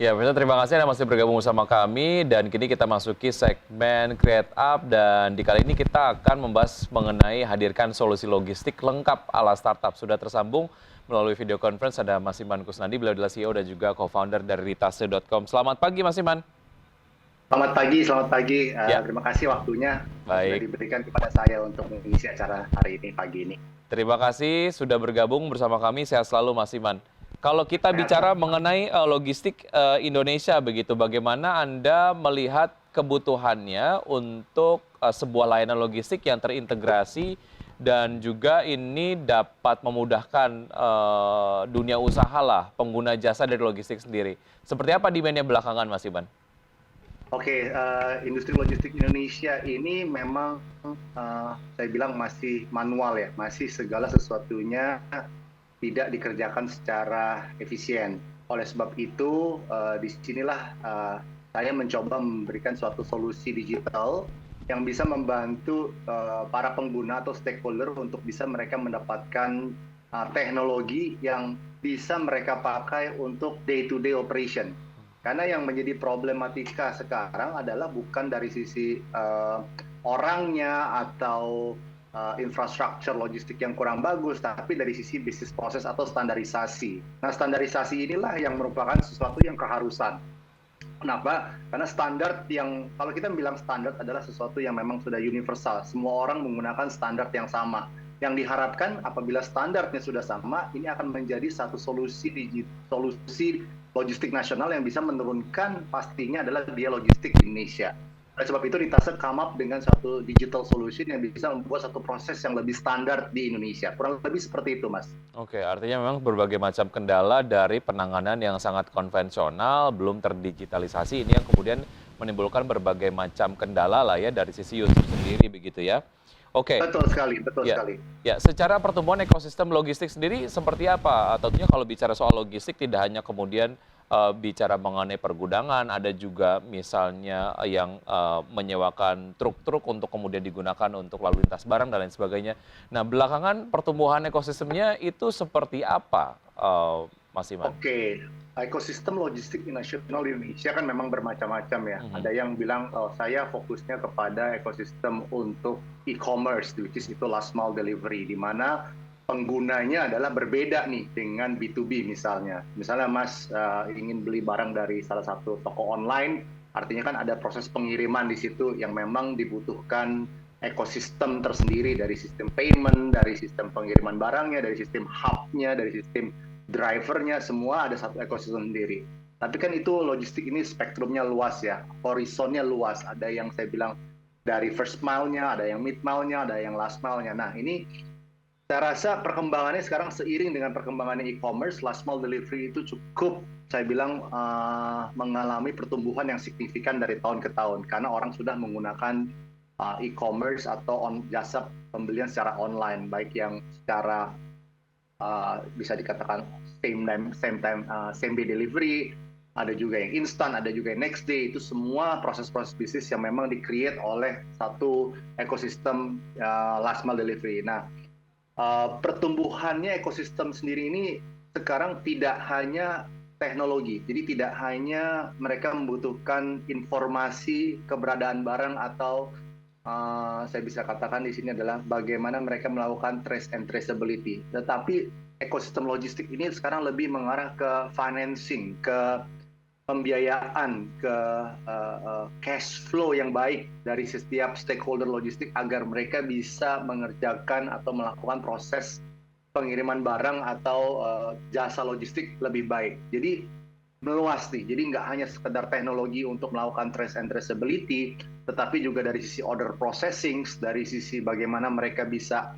Ya, pemirsa terima kasih Anda masih bergabung bersama kami dan kini kita masuki segmen Create Up dan di kali ini kita akan membahas mengenai hadirkan solusi logistik lengkap ala startup. Sudah tersambung melalui video conference ada Mas Iman Kusnadi, beliau adalah CEO dan juga co-founder dari Ritase.com. Selamat pagi Mas Iman. Selamat pagi, selamat pagi. Ya, Terima kasih waktunya sudah baik. diberikan kepada saya untuk mengisi acara hari ini, pagi ini. Terima kasih sudah bergabung bersama kami. Sehat selalu Mas Iman. Kalau kita Sehat, bicara mengenai logistik Indonesia begitu, bagaimana Anda melihat kebutuhannya untuk sebuah layanan logistik yang terintegrasi dan juga ini dapat memudahkan dunia usaha lah, pengguna jasa dari logistik sendiri. Seperti apa demand-nya belakangan Mas Iman? Oke, industri logistik Indonesia ini memang saya bilang masih manual ya, masih segala sesuatunya tidak dikerjakan secara efisien. Oleh sebab itu, disinilah saya mencoba memberikan suatu solusi digital yang bisa membantu para pengguna atau stakeholder untuk bisa mereka mendapatkan teknologi yang bisa mereka pakai untuk day-to-day operation. Karena yang menjadi problematika sekarang adalah bukan dari sisi orangnya atau infrastruktur logistik yang kurang bagus, tapi dari sisi bisnis proses atau standarisasi. Nah, standarisasi inilah yang merupakan sesuatu yang keharusan. Kenapa? Karena standar yang, kalau kita bilang standar adalah sesuatu yang memang sudah universal. Semua orang menggunakan standar yang sama. Yang diharapkan apabila standarnya sudah sama, ini akan menjadi satu solusi logistik nasional yang bisa menurunkan pastinya adalah biaya logistik di Indonesia. Oleh sebab itu Ritase come up dengan satu digital solution yang bisa membuat satu proses yang lebih standar di Indonesia. Kurang lebih seperti itu, Mas. Oke, artinya memang berbagai macam kendala dari penanganan yang sangat konvensional, belum terdigitalisasi, ini yang kemudian menimbulkan berbagai macam kendala lah ya dari sisi user sendiri begitu ya. Oke. Betul sekali, betul Ya, sekali. ya. Secara pertumbuhan ekosistem logistik sendiri seperti apa? Tentunya kalau bicara soal logistik tidak hanya kemudian bicara mengenai pergudangan, ada juga misalnya yang menyewakan truk-truk untuk kemudian digunakan untuk lalu lintas barang dan lain sebagainya. Nah, belakangan pertumbuhan ekosistemnya itu seperti apa, Mas Iman? Oke, ekosistem logistik nasional di Indonesia kan memang bermacam-macam ya. Ada yang bilang saya fokusnya kepada ekosistem untuk e-commerce, which is itu last mile delivery, di mana penggunanya adalah berbeda nih dengan B2B misalnya. Misalnya Mas ingin beli barang dari salah satu toko online, artinya kan ada proses pengiriman di situ yang memang dibutuhkan ekosistem tersendiri dari sistem payment, dari sistem pengiriman barangnya, dari sistem hub-nya, dari sistem drivernya, semua ada satu ekosistem sendiri. Tapi kan itu logistik ini spektrumnya luas ya, horizonnya luas. Ada yang saya bilang dari first mile-nya, ada yang mid mile-nya, ada yang last mile-nya. Nah ini saya rasa perkembangannya sekarang seiring dengan perkembangannya e-commerce, last mile delivery itu cukup, saya bilang, mengalami pertumbuhan yang signifikan dari tahun ke tahun. Karena orang sudah menggunakan e-commerce atau jasa pembelian secara online, baik yang secara bisa dikatakan same day delivery, ada juga yang instan, ada juga yang next day. Itu semua proses-proses bisnis yang memang di-create oleh satu ekosistem last mile delivery. Nah, pertumbuhannya ekosistem sendiri ini sekarang tidak hanya teknologi, jadi tidak hanya mereka membutuhkan informasi keberadaan barang atau saya bisa katakan di sini adalah bagaimana mereka melakukan trace and traceability. Tetapi ekosistem logistik ini sekarang lebih mengarah ke financing, ke pembiayaan, ke cash flow yang baik dari setiap stakeholder logistik agar mereka bisa mengerjakan atau melakukan proses pengiriman barang atau jasa logistik lebih baik. Jadi meluas nih, jadi nggak hanya sekedar teknologi untuk melakukan trace and traceability, tetapi juga dari sisi order processing, dari sisi bagaimana mereka bisa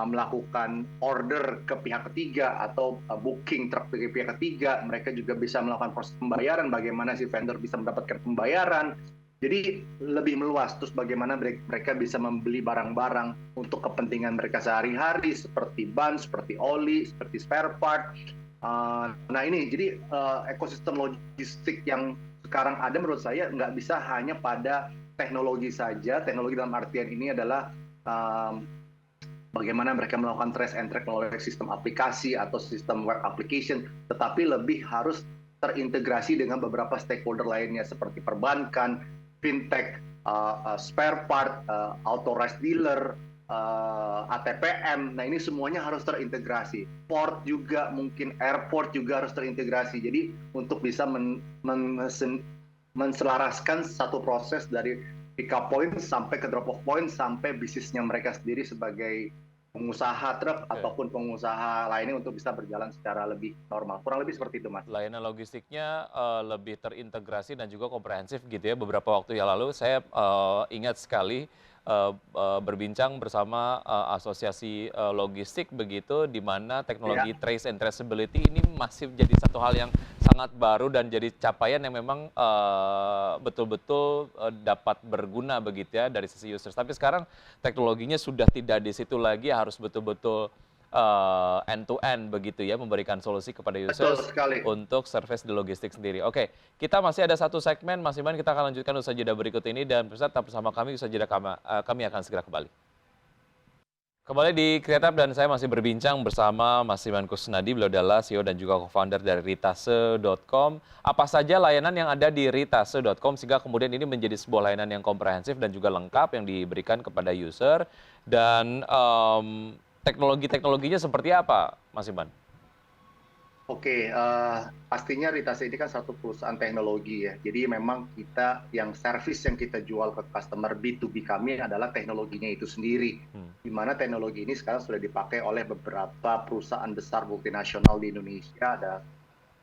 melakukan order ke pihak ketiga atau booking truk ke pihak ketiga, mereka juga bisa melakukan proses pembayaran, bagaimana si vendor bisa mendapatkan pembayaran. Jadi lebih meluas, terus bagaimana mereka bisa membeli barang-barang untuk kepentingan mereka sehari-hari, seperti ban, seperti oli, seperti spare part. Nah ini, jadi ekosistem logistik yang sekarang ada menurut saya nggak bisa hanya pada teknologi saja. Teknologi dalam artian ini adalah bagaimana mereka melakukan trace and track melalui sistem aplikasi atau sistem web application, tetapi lebih harus terintegrasi dengan beberapa stakeholder lainnya seperti perbankan, fintech, spare part, authorized dealer, ATPM. Nah, ini semuanya harus terintegrasi. Port juga, mungkin airport juga harus terintegrasi. Jadi untuk bisa menselaraskan satu proses dari pick up point sampai ke drop off point sampai bisnisnya mereka sendiri sebagai pengusaha truk ataupun pengusaha lainnya untuk bisa berjalan secara lebih normal. Kurang lebih seperti itu, Mas. Layanan logistiknya lebih terintegrasi dan juga komprehensif gitu ya. Beberapa waktu yang lalu saya ingat sekali berbincang bersama asosiasi logistik begitu, di mana teknologi trace and traceability ini masih jadi satu hal yang sangat baru dan jadi capaian yang memang betul-betul dapat berguna begitu ya dari sisi users. Tapi sekarang teknologinya sudah tidak di situ lagi, harus betul-betul end to end begitu ya, memberikan solusi kepada users untuk service di logistik sendiri. Oke, kita masih ada satu segmen, Mas Iman, kita akan lanjutkan usaha jeda berikut ini, dan pemirsa tetap bersama kami, usaha jeda kami akan segera kembali. Kembali di Kreatif dan saya masih berbincang bersama Mas Iman Kusnadi, beliau adalah CEO dan juga co-founder dari Ritase.com. Apa saja layanan yang ada di Ritase.com sehingga kemudian ini menjadi sebuah layanan yang komprehensif dan juga lengkap yang diberikan kepada user, dan teknologi-teknologinya seperti apa, Mas Iman? Oke, pastinya Ritase ini kan satu perusahaan teknologi ya. Jadi memang kita yang service yang kita jual ke customer B2B kami adalah teknologinya itu sendiri. Di mana teknologi ini sekarang sudah dipakai oleh beberapa perusahaan besar multinasional di Indonesia, ada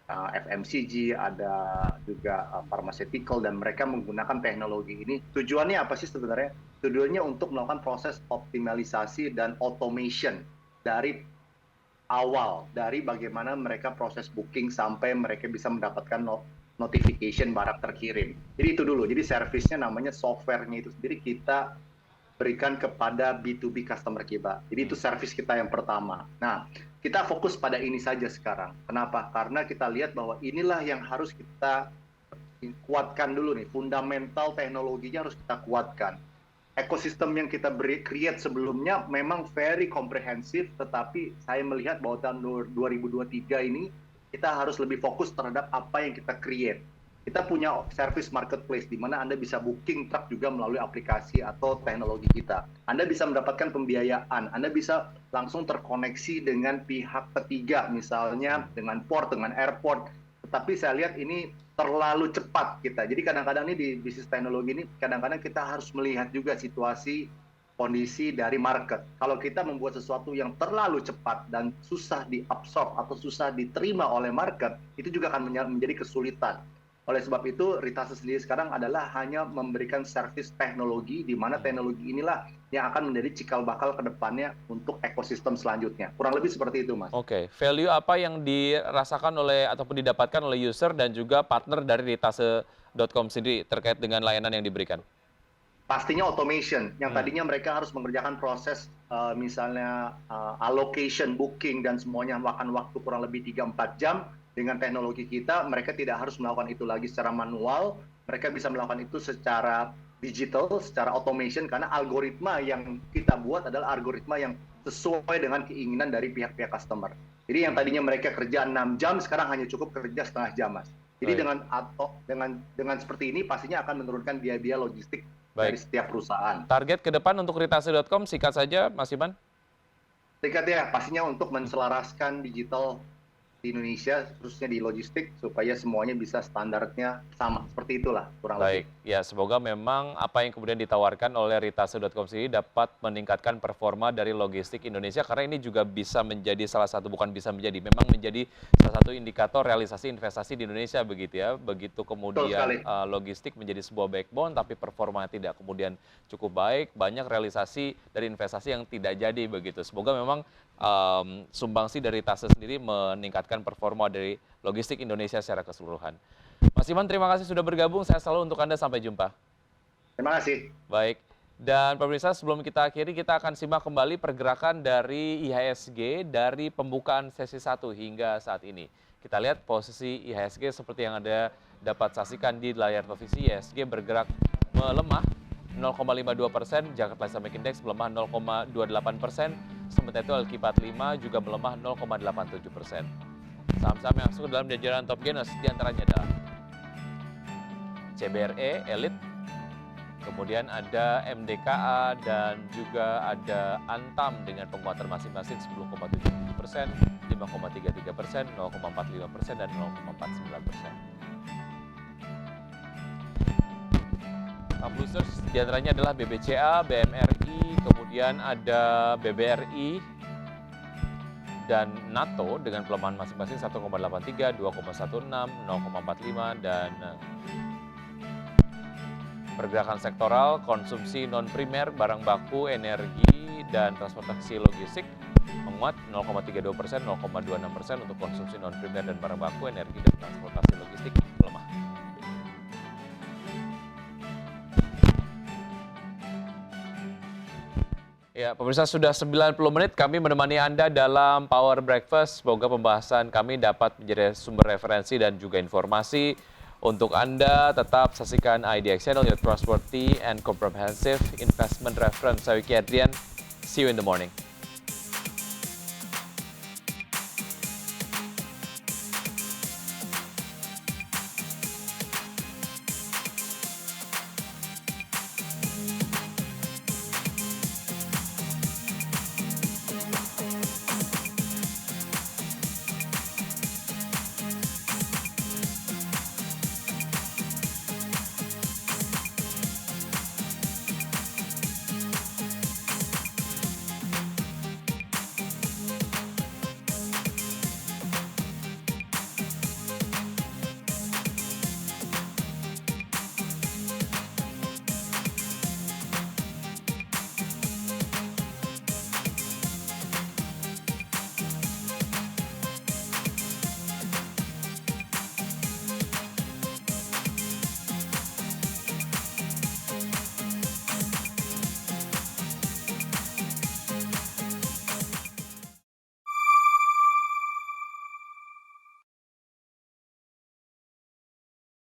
FMCG, ada juga pharmaceutical, dan mereka menggunakan teknologi ini. Tujuannya apa sih sebenarnya? Tujuannya untuk melakukan proses optimalisasi dan automation dari awal, dari bagaimana mereka proses booking sampai mereka bisa mendapatkan notification barang terkirim. Jadi itu dulu, jadi service-nya namanya software-nya itu sendiri kita berikan kepada B2B customer kita. Jadi itu service kita yang pertama. Nah, kita fokus pada ini saja sekarang. Kenapa? Karena kita lihat bahwa inilah yang harus kita kuatkan dulu nih, fundamental teknologinya harus kita kuatkan. Ekosistem yang kita create sebelumnya memang very komprehensif, tetapi saya melihat bahwa tahun 2023 ini kita harus lebih fokus terhadap apa yang kita create. Kita punya service marketplace di mana Anda bisa booking truk juga melalui aplikasi atau teknologi kita. Anda bisa mendapatkan pembiayaan, Anda bisa langsung terkoneksi dengan pihak ketiga, misalnya dengan port, dengan airport. Tetapi saya lihat ini terlalu cepat kita. Jadi kadang-kadang ini di bisnis teknologi ini, kadang-kadang kita harus melihat juga situasi kondisi dari market. Kalau kita membuat sesuatu yang terlalu cepat dan susah diabsorb atau susah diterima oleh market, itu juga akan menjadi kesulitan. Oleh sebab itu, Ritase sendiri sekarang adalah hanya memberikan servis teknologi, di mana teknologi inilah yang akan menjadi cikal bakal ke depannya untuk ekosistem selanjutnya. Kurang lebih seperti itu, Mas. Oke, value apa yang dirasakan oleh ataupun didapatkan oleh user dan juga partner dari Ritase.com sendiri terkait dengan layanan yang diberikan? Pastinya automation, yang tadinya mereka harus mengerjakan proses misalnya allocation, booking, dan semuanya makan waktu kurang lebih 3-4 jam. Dengan teknologi kita, mereka tidak harus melakukan itu lagi secara manual, mereka bisa melakukan itu secara digital, secara automation, karena algoritma yang kita buat adalah algoritma yang sesuai dengan keinginan dari pihak-pihak customer. Jadi yang tadinya mereka kerja 6 jam, sekarang hanya cukup kerja setengah jam, Mas. Jadi dengan seperti ini pastinya akan menurunkan biaya-biaya logistik dari setiap perusahaan. Target ke depan untuk Ritase.com singkat saja, Mas Iman? Singkat ya, pastinya untuk menselaraskan digital di Indonesia, khususnya di logistik, supaya semuanya bisa standarnya sama. Seperti itulah, kurang lebih. Baik, ya semoga memang apa yang kemudian ditawarkan oleh Ritase.com sendiri dapat meningkatkan performa dari logistik Indonesia, karena ini juga bisa menjadi salah satu, bukan bisa menjadi, memang menjadi salah satu indikator realisasi investasi di Indonesia begitu ya. Begitu kemudian logistik menjadi sebuah backbone, tapi performa tidak kemudian cukup baik, banyak realisasi dari investasi yang tidak jadi begitu. Semoga memang sumbangsi dari Ritase sendiri meningkatkan performa dari logistik Indonesia secara keseluruhan. Mas Iman, terima kasih sudah bergabung. Saya selalu untuk Anda. Sampai jumpa. Terima kasih. Baik. Dan pemirsa, sebelum kita akhiri, kita akan simak kembali pergerakan dari IHSG dari pembukaan sesi 1 hingga saat ini. Kita lihat posisi IHSG seperti yang Anda dapat saksikan di layar televisi. IHSG bergerak melemah 0,52%, Jakarta Islamic Index melemah 0,28%, sementara itu LQ45 juga melemah 0,87%. Saham-saham yang masuk dalam jajaran top gainers diantaranya adalah CBRE, Elite, kemudian ada MDKA dan juga ada Antam dengan penguatan masing-masing 10,77%, 5,33%, 0,45% dan 0,49%. Top losers diantaranya adalah BBCA, BMRI, kemudian ada BBRI dan NATO dengan pelemahan masing-masing 1,83, 2,16, 0,45 dan pergerakan sektoral, konsumsi non-primer, barang baku, energi, dan transportasi logistik menguat 0,32%, 0,26% untuk konsumsi non-primer dan barang baku, energi, dan transportasi logistik melemah. Ya, pemirsa, sudah 90 menit kami menemani Anda dalam Power Breakfast. Semoga pembahasan kami dapat menjadi sumber referensi dan juga informasi untuk Anda. Tetap saksikan IDX Channel, your trustworthy and comprehensive investment reference. Saya Wiki Adrian. See you in the morning.